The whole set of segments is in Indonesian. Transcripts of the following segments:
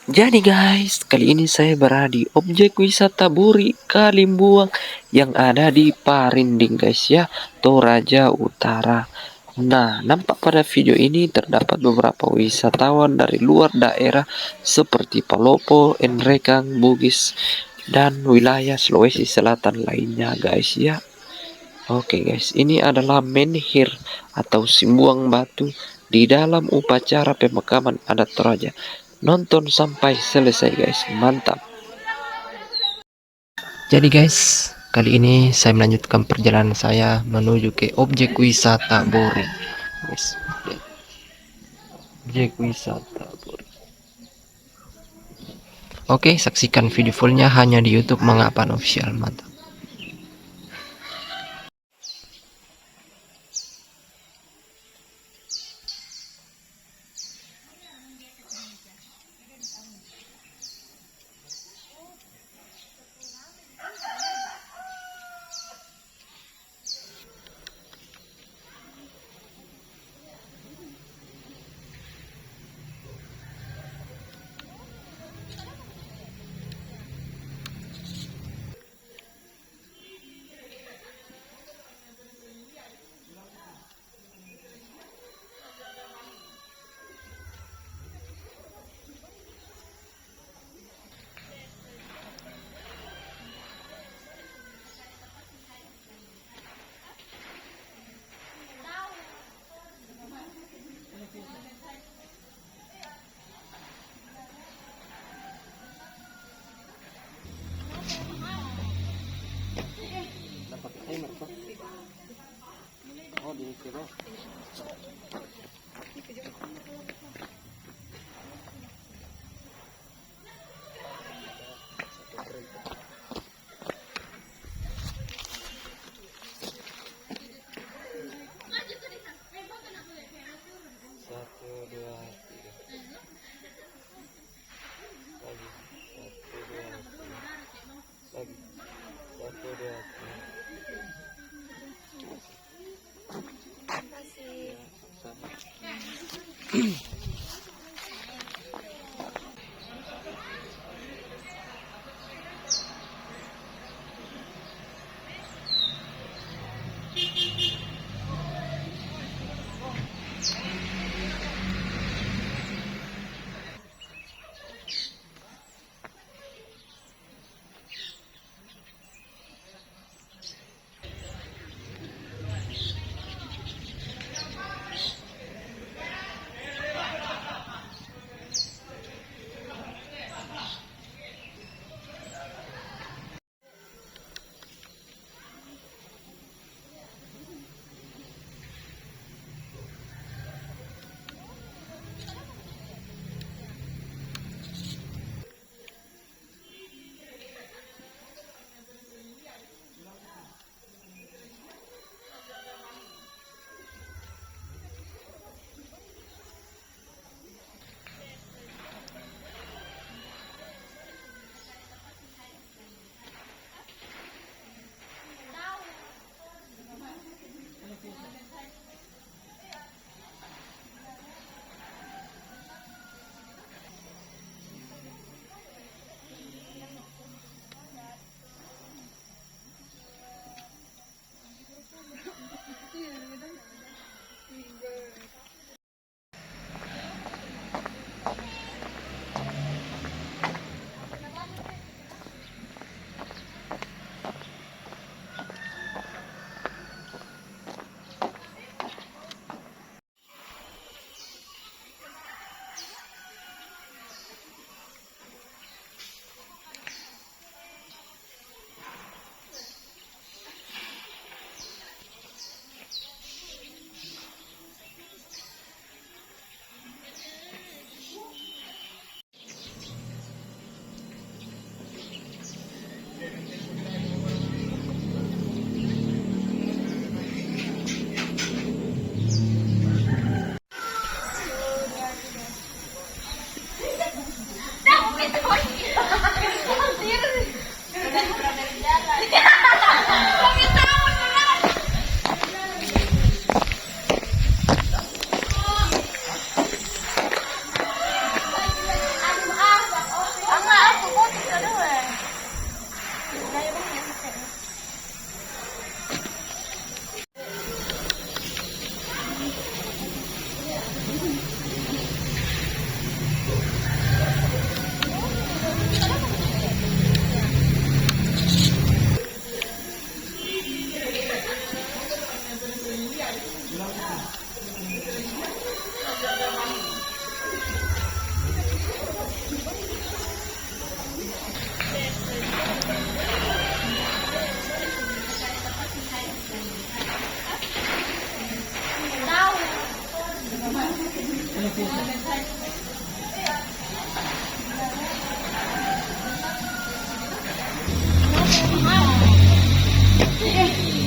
Jadi guys, kali ini saya berada di objek wisata Buri Kalimbuang yang ada di Parinding guys ya, Toraja Utara. Nah, nampak pada video ini terdapat beberapa wisatawan dari luar daerah seperti Palopo, Enrekang, Bugis, dan wilayah Sulawesi Selatan lainnya guys ya. Oke guys, ini adalah menhir atau simbuang batu di dalam upacara pemakaman adat Toraja. Nonton sampai selesai guys, mantap. Jadi guys, kali ini saya melanjutkan perjalanan saya menuju ke objek wisata Bori. Guys, objek wisata Bori. Oke, saksikan video fullnya hanya di YouTube Mangapan Official, mantap.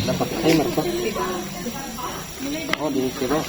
Dapat timer pa. Oh, di sila.